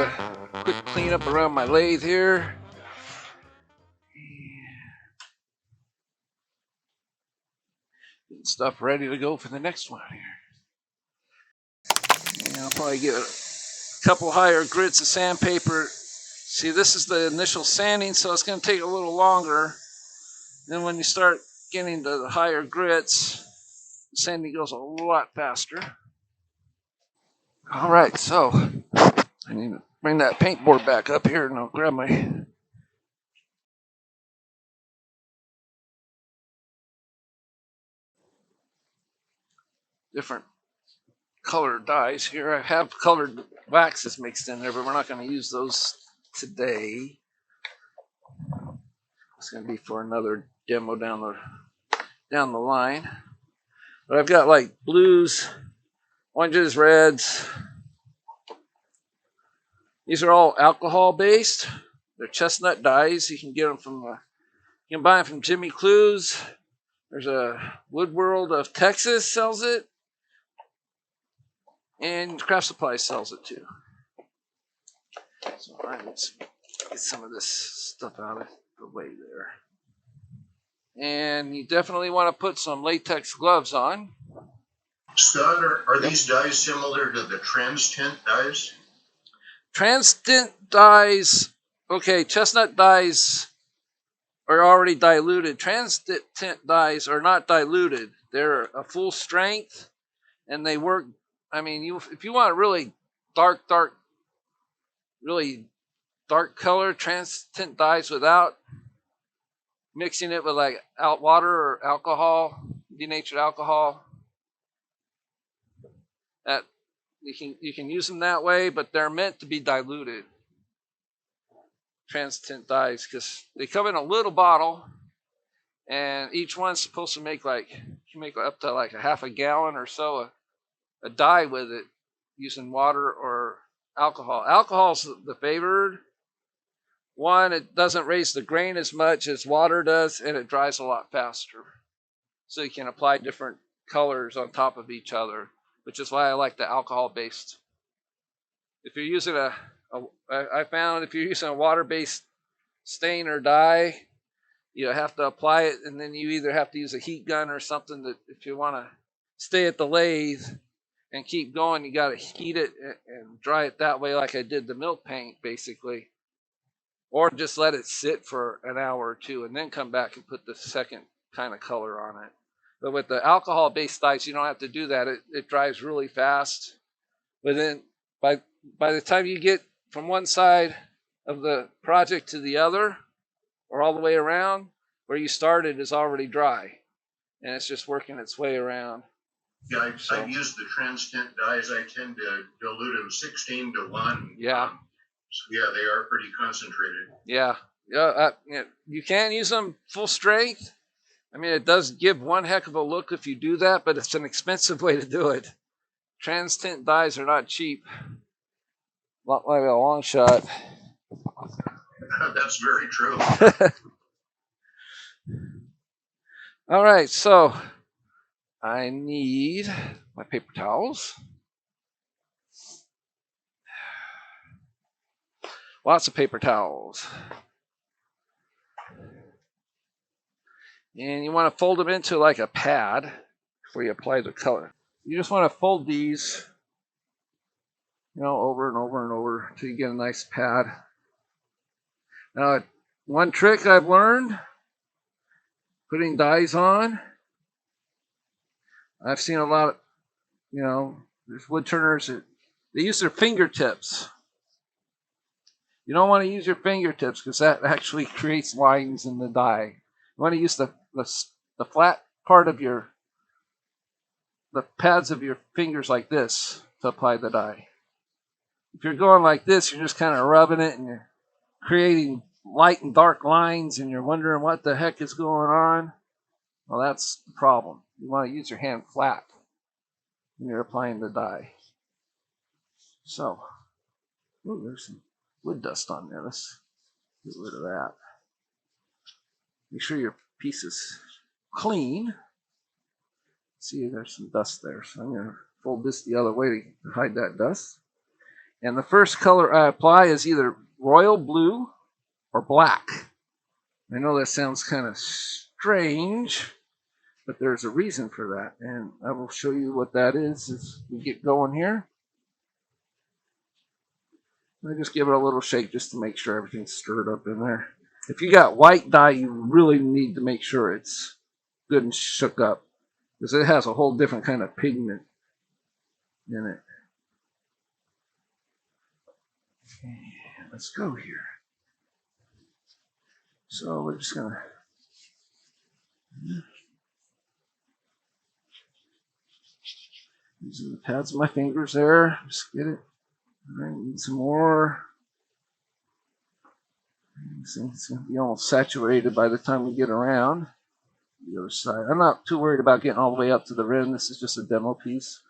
a quick cleanup around my lathe here. Getting stuff ready to go for the next one here. And I'll probably get a couple higher grits of sandpaper. See, this is the initial sanding, so it's going to take a little longer. Then when you start getting to the higher grits, the sanding goes a lot faster. All right, so I need to bring that paint board back up here, and I'll grab my different colored dyes here. I have colored waxes mixed in there, but we're not going to use those today. It's going to be for another demo down the line. But I've got like blues, oranges, reds. These are all alcohol based. They're chestnut dyes. You can get them you can buy them from Jimmy Clues. There's a Wood World of Texas sells it, and Craft Supply sells it too. So all right, let's get some of this stuff out of the way there. And you definitely want to put some latex gloves on. Scott, are these dyes similar to the trans tint dyes? Trans tint dyes, okay, chestnut dyes are already diluted. Trans tint dyes are not diluted. They're a full strength, and they work. I mean, if you want a really really dark color, trans tint dyes without mixing it with like water or alcohol, denatured alcohol, that you can use them that way, but they're meant to be diluted. Trans tint dyes, because they come in a little bottle, and each one's supposed to make you can make up to like a half a gallon or so a dye with it using water or alcohol. Alcohol's the favored one. It doesn't raise the grain as much as water does, and it dries a lot faster. So you can apply different colors on top of each other, which is why I like the alcohol-based. If you're using I found if you're using a water-based stain or dye, you have to apply it, and then you either have to use a heat gun or something that if you want to stay at the lathe and keep going, you got to heat it and dry it that way, like I did the milk paint, basically. Or just let it sit for an hour or two and then come back and put the second kind of color on it. But with the alcohol-based dyes, you don't have to do that. It dries really fast. But then by the time you get from one side of the project to the other, or all the way around, where you started is already dry, and it's just working its way around. Yeah, I've used the trans tint dyes. I tend to dilute them 16-1. Yeah. So yeah, they are pretty concentrated. Yeah. You can use them full strength. I mean, it does give one heck of a look if you do that, but it's an expensive way to do it. Trans tint dyes are not cheap. Not like a long shot. That's very true. All right, so I need my paper towels. Lots of paper towels. And you want to fold them into like a pad before you apply the color. You just want to fold these, over and over and over until you get a nice pad. Now, one trick I've learned, putting dyes on, I've seen a lot of, there's wood turners that they use their fingertips. You don't want to use your fingertips because that actually creates lines in the dye. You want to use the flat part of the pads of your fingers like this to apply the dye. If you're going like this, you're just kind of rubbing it and you're creating light and dark lines and you're wondering what the heck is going on. Well, that's the problem. You want to use your hand flat when you're applying the dye. So, there's some wood dust on there. Let's get rid of that. Make sure your piece is clean. See, there's some dust there. So I'm going to fold this the other way to hide that dust. And the first color I apply is either royal blue or black. I know that sounds kind of strange, but there's a reason for that, and I will show you what that is as we get going here. I just give it a little shake just to make sure everything's stirred up in there. If you got white dye, you really need to make sure it's good and shook up, because it has a whole different kind of pigment in it. Okay, let's go here. So we're just gonna using the pads of my fingers there. Just get it. All right, need some more. It's gonna be almost saturated by the time we get around the other side. I'm not too worried about getting all the way up to the rim. This is just a demo piece.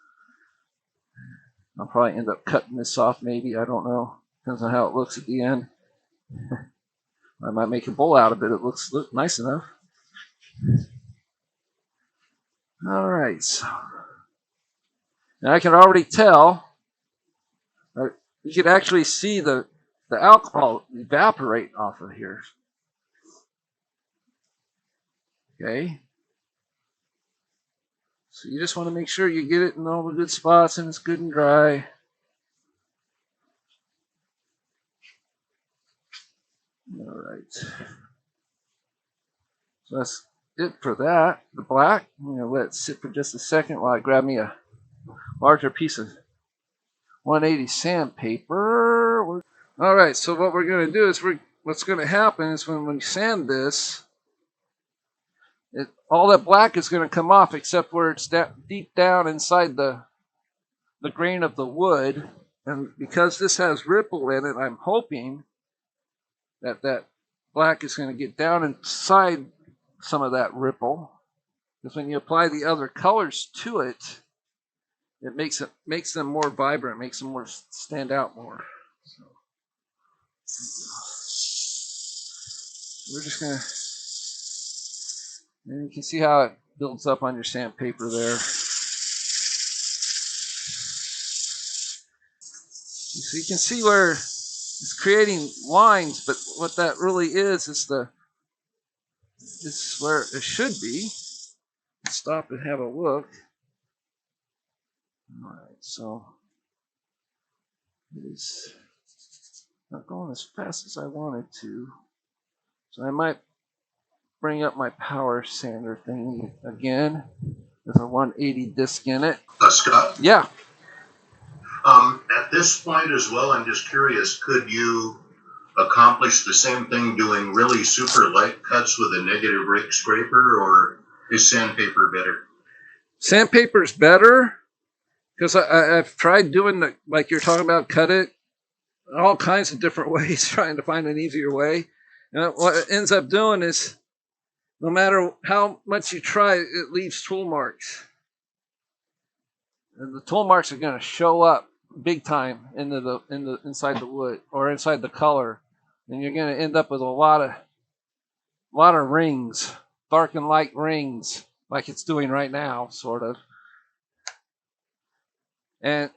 I'll probably end up cutting this off, maybe. I don't know. Depends on how it looks at the end. I might make a bowl out of it. It looks nice enough. All right. So now I can already tell. You can actually see the alcohol evaporate off of here. Okay. So you just want to make sure you get it in all the good spots and it's good and dry. All right. So that's it for that. The black, I'm going to let it sit for just a second while I grab me a larger piece of 180 sandpaper. All right, so what we're going to do is what's going to happen is when we sand this, all that black is going to come off except where it's deep down inside the grain of the wood. And because this has ripple in it, I'm hoping that black is going to get down inside some of that ripple. Because when you apply the other colors to it, it makes them more vibrant, makes them more stand out more. So we're just going to, and you can see how it builds up on your sandpaper there. So you can see where it's creating lines, but what that really is where it should be. Let's stop and have a look. All right, so it is not going as fast as I wanted to. So I might bring up my power sander thing again. There's a 180 disc in it. Scott? Yeah. At this point as well, I'm just curious, could you accomplish the same thing doing really super light cuts with a negative rake scraper, or is sandpaper better? Sandpaper's better, because I've tried doing like you're talking about, cut it all kinds of different ways, trying to find an easier way. And what it ends up doing is, no matter how much you try, it leaves tool marks. And the tool marks are going to show up big time inside the wood or inside the color, and you're going to end up with a lot of rings, dark and light rings, like it's doing right now, sort of. And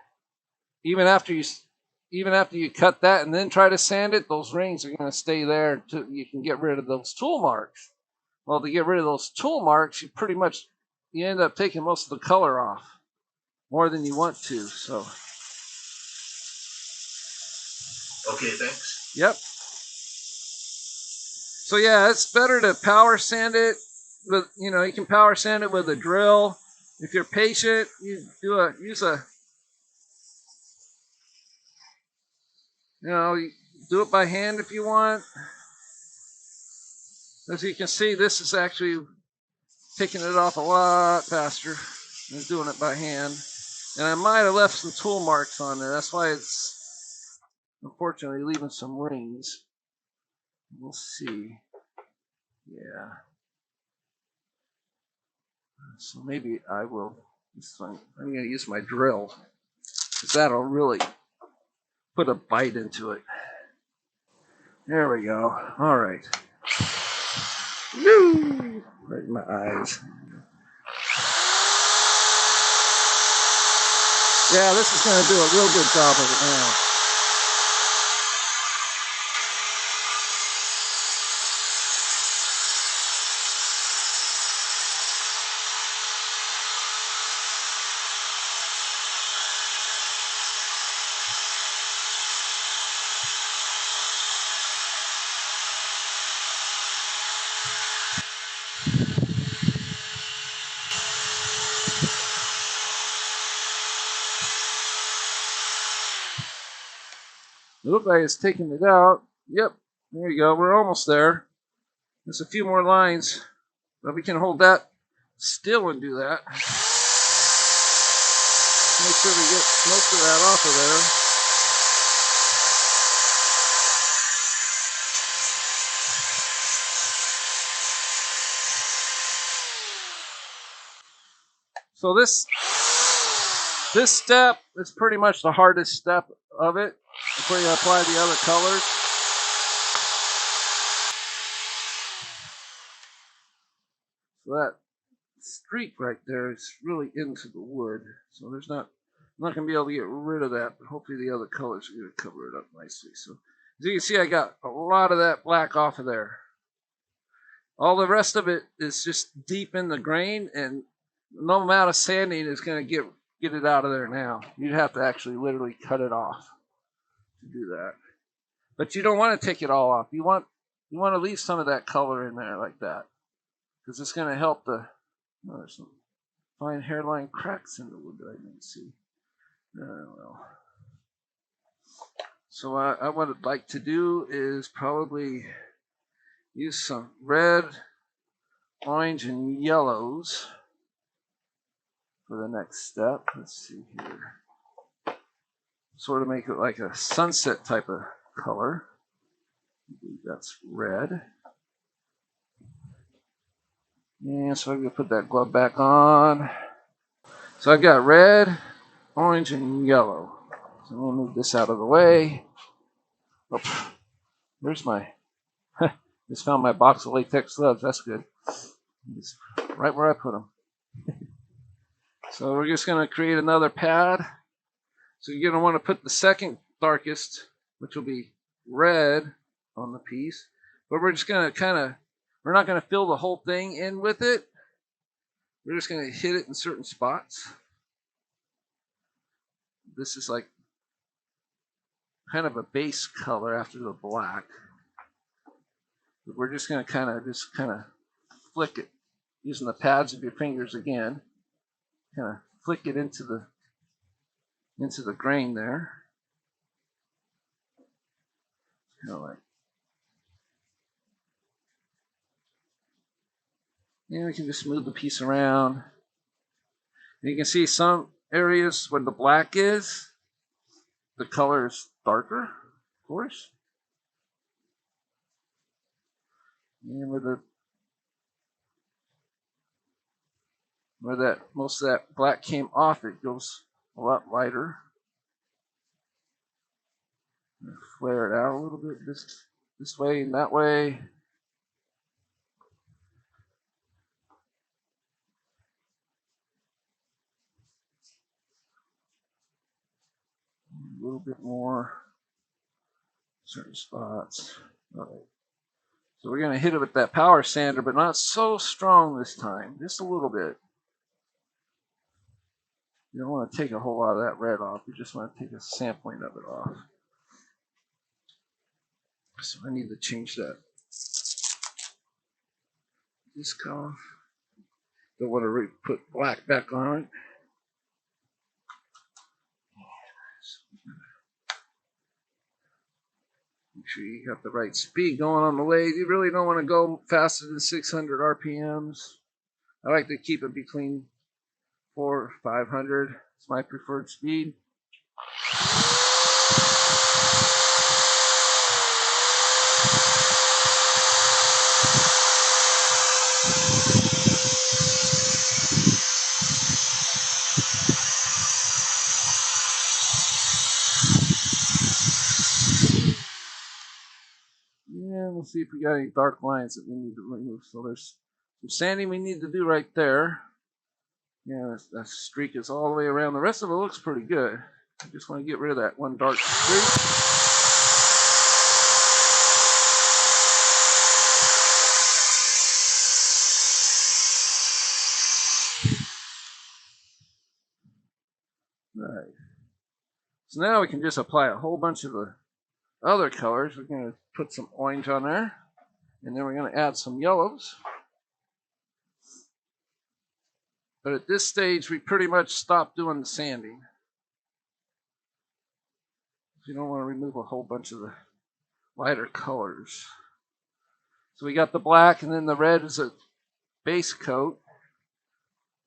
even after you cut that and then try to sand it, those rings are going to stay there until you can get rid of those tool marks. Well, to get rid of those tool marks, you end up taking most of the color off, more than you want to. So. Okay, thanks. Yep. So yeah, it's better to power sand it with, you can power sand it with a drill. If you're patient, you use a, you do it by hand if you want. As you can see, this is actually taking it off a lot faster than doing it by hand. And I might have left some tool marks on there. That's why it's unfortunately leaving some rings. We'll see. Yeah. So maybe I will. I'm going to use my drill, because that'll really put a bite into it. There we go. All right. Woo! Right in my eyes. Yeah, this is going to do a real good job of it now. It looked like it's taking it out. Yep, there you go. We're almost there. There's a few more lines, but we can hold that still and do that. Make sure we get most of that off of there. So this step is pretty much the hardest step of it before you apply the other colors. So that streak right there is really into the wood. So I'm not going to be able to get rid of that, but hopefully the other colors are going to cover it up nicely. So as you can see, I got a lot of that black off of there. All the rest of it is just deep in the grain, and no amount of sanding is going to get it out of there now. You'd have to actually literally cut it off to do that. But you don't want to take it all off. You want to leave some of that color in there like that, because it's going to help the. Oh, there's some fine hairline cracks in the wood that I didn't see. Well. So what I'd like to do is probably use some red, orange, and yellows for the next step. Let's see here. Sort of make it like a sunset type of color. I believe that's red. And so I'm going to put that glove back on. So I've got red, orange, and yellow. So I'm going to move this out of the way. Oh, where's my... Just found my box of latex gloves. That's good. Just right where I put them. So we're just going to create another pad. So you're going to want to put the second darkest, which will be red, on the piece. But we're just going to we're not going to fill the whole thing in with it. We're just going to hit it in certain spots. This is like kind of a base color after the black. But we're just going to kind of flick it using the pads of your fingers again. Kind of flick it into the grain there. Kind of like. And we can just move the piece around. And you can see some areas where the black is, the color is darker, of course. And where that most of that black came off, it goes a lot lighter. Flare it out a little bit this way and that way. A little bit more certain spots. All right. So we're going to hit it with that power sander, but not so strong this time. Just a little bit. You don't want to take a whole lot of that red off. You just want to take a sampling of it off. So I need to change that disc off. Don't want to put black back on it. Make sure you got the right speed going on the lathe. You really don't want to go faster than 600 RPMs. I like to keep it between 400 or 500. It's my preferred speed. Yeah, we'll see if we got any dark lines that we need to remove. So there's some sanding we need to do right there. Yeah, that streak is all the way around. The rest of it looks pretty good. I just want to get rid of that one dark streak. All right. So now we can just apply a whole bunch of the other colors. We're going to put some orange on there, and then we're going to add some yellows. But at this stage, we pretty much stopped doing the sanding. You don't want to remove a whole bunch of the lighter colors. So we got the black, and then the red is a base coat.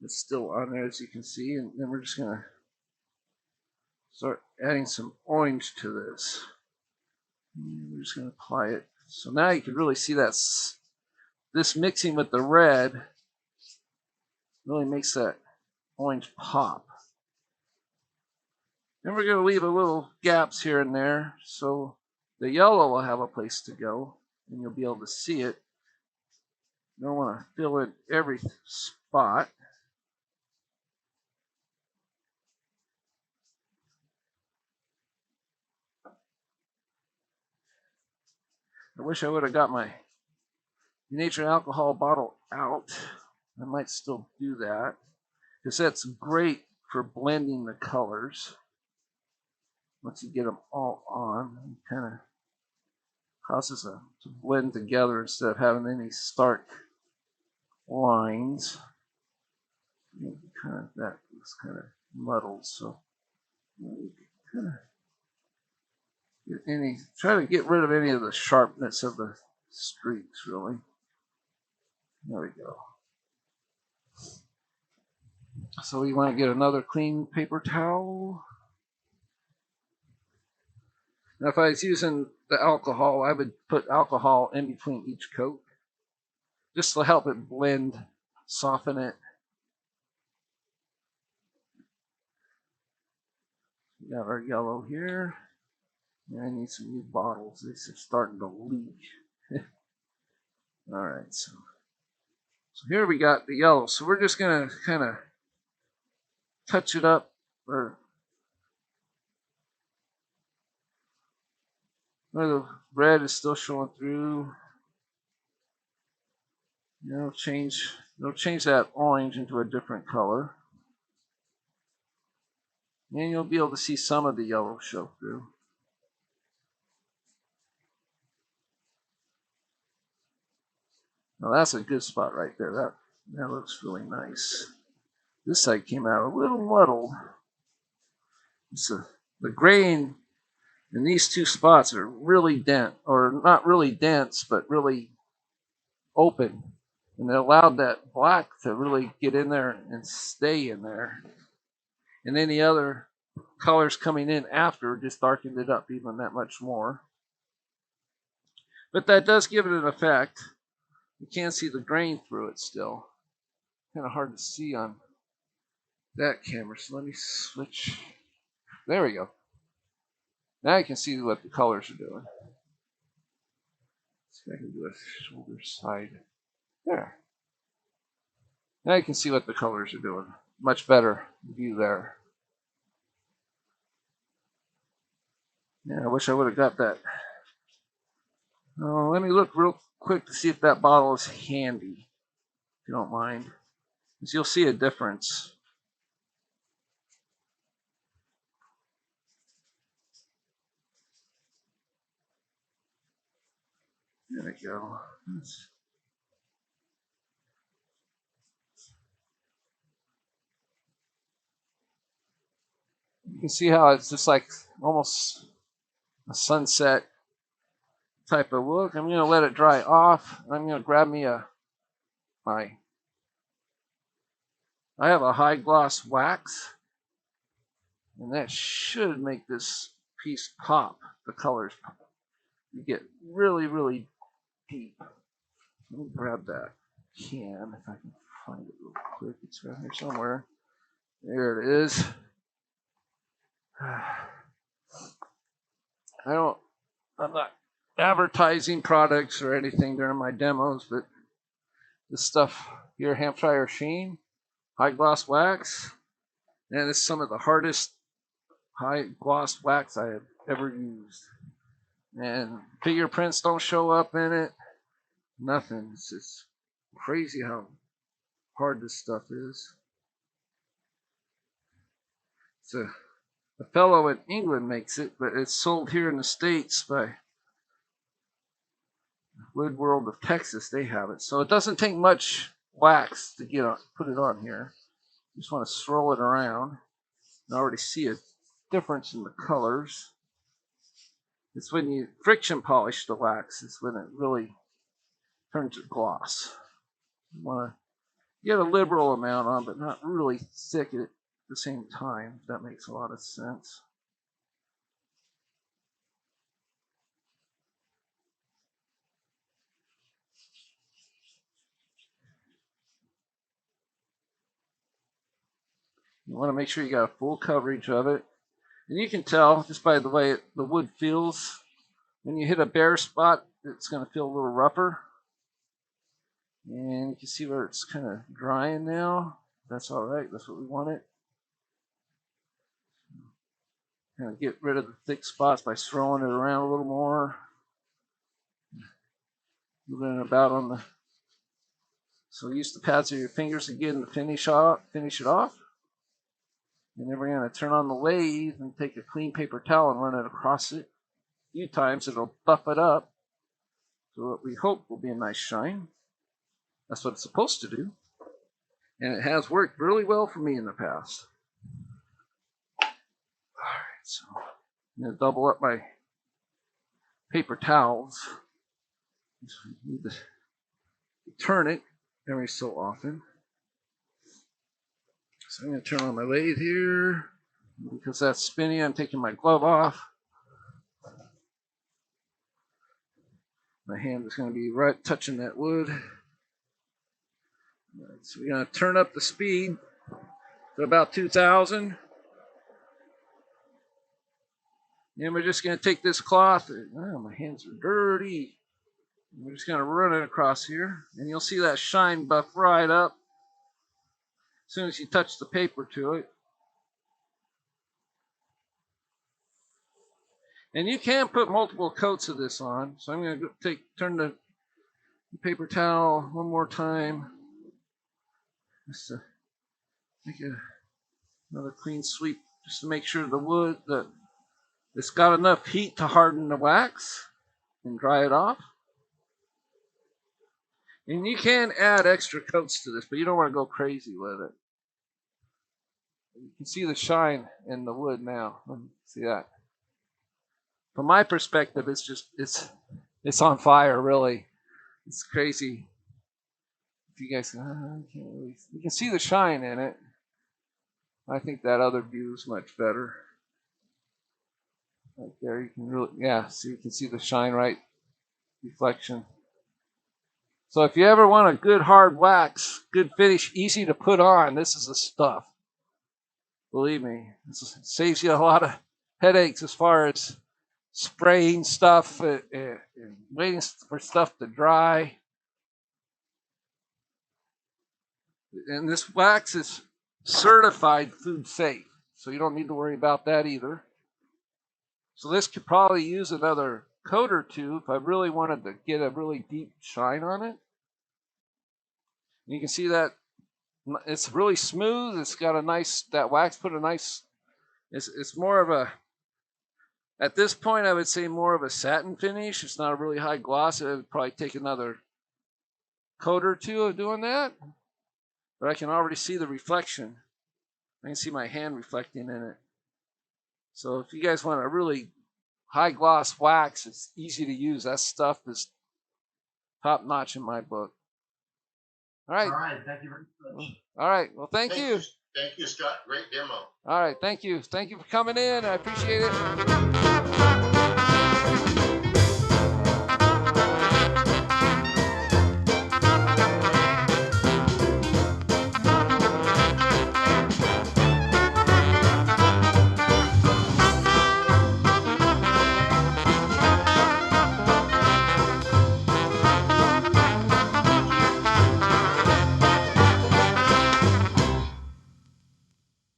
It's still on there, as you can see, and then we're just going to start adding some orange to this. And we're just going to apply it. So now you can really see that this mixing with the red really makes that orange pop. Then we're going to leave a little gaps here and there, so the yellow will have a place to go, and you'll be able to see it. You don't want to fill in every spot. I wish I would have got my nature alcohol bottle out. I might still do that, because that's great for blending the colors. Once you get them all on, it kind of causes them to blend together instead of having any stark lines. Kind of that is kind of muddled, so kind of try to get rid of any of the sharpness of the streaks, really. There we go. So we want to get another clean paper towel. Now, if I was using the alcohol, I would put alcohol in between each coat, just to help it blend, soften it. We got our yellow here. And I need some new bottles. These are starting to leak. All right, so here we got the yellow. So we're just gonna kind of touch it up, or where the red is still showing through. It'll change that orange into a different color. And you'll be able to see some of the yellow show through. Now that's a good spot right there. That looks really nice. This side came out a little muddled. The grain in these two spots are really dense, or not really dense, but really open. And it allowed that black to really get in there and stay in there. And then the other colors coming in after just darkened it up even that much more. But that does give it an effect. You can't see the grain through it still. Kind of hard to see on that camera. So let me switch. There we go. Now you can see what the colors are doing. Let's see if I can do a shoulder side. There. Now you can see what the colors are doing. Much better view there. Yeah, I wish I would have got that. Let me look real quick to see if that bottle is handy, if you don't mind. Because you'll see a difference. There we go. You can see how it's just like almost a sunset type of look. I'm going to let it dry off. I'm going to grab me I have a high gloss wax, and that should make this piece pop. The colors pop. You get really, really deep. Let me grab that can if I can find it real quick. It's around here somewhere. There it is. I'm not advertising products or anything during my demos, but this stuff here, Hampshire Sheen, high gloss wax, and it's some of the hardest high gloss wax I have ever used. And fingerprints don't show up in it. Nothing. It's just crazy how hard this stuff is. It's a fellow in England makes it, but it's sold here in the States by Wood World of Texas. They have it. So it doesn't take much wax to put it on here. You just want to swirl it around. You already see a difference in the colors. It's when you friction polish the wax, it's when it really turns to gloss. You want to get a liberal amount on, but not really thick at the same time, if that makes a lot of sense. You want to make sure you got a full coverage of it. And you can tell just by the way the wood feels. When you hit a bare spot, it's going to feel a little rougher. And you can see where it's kind of drying now. That's all right. That's what we want it. Kind of get rid of the thick spots by throwing it around a little more. Moving it about on the. So use the pads of your fingers again to finish it off. And then we're going to turn on the lathe and take a clean paper towel and run it across it a few times. It'll buff it up. So what we hope will be a nice shine. That's what it's supposed to do. And it has worked really well for me in the past. Alright, so I'm going to double up my paper towels. So I need to turn it every so often. So I'm going to turn on my lathe here. Because that's spinning, I'm taking my glove off. My hand is going to be right touching that wood. Right, so we're going to turn up the speed to about 2,000. And we're just going to take this cloth. Oh, my hands are dirty. We're just going to run it across here. And you'll see that shine buff right up as soon as you touch the paper to it. And you can put multiple coats of this on. So I'm going to turn the paper towel one more time. Just to make another clean sweep, just to make sure the wood that it's got enough heat to harden the wax and dry it off. And you can add extra coats to this, but you don't want to go crazy with it. You can see the shine in the wood now. See that? From my perspective, it's on fire. Really, it's crazy. If you guys can't really, you can see the shine in it. I think that other view is much better. Right there, you can really, see, you can see the shine right reflection. So if you ever want a good hard wax, good finish, easy to put on, this is the stuff. Believe me, this saves you a lot of headaches as far as spraying stuff and waiting for stuff to dry. And this wax is certified food safe, so you don't need to worry about that either. So this could probably use another coat or two if I really wanted to get a really deep shine on it. You can see that it's really smooth. It's got a nice, that wax put a nice, it's more of a, at this point I would say more of a satin finish. It's not a really high gloss. It would probably take another coat or two of doing that. But I can already see the reflection. I can see my hand reflecting in it. So if you guys want a really high gloss wax, it's easy to use. That stuff is top notch in my book. All right. All right. Thank you very much. All right. Well, thank you. Thank you, Scott. Great demo. All right. Thank you. Thank you for coming in. I appreciate it.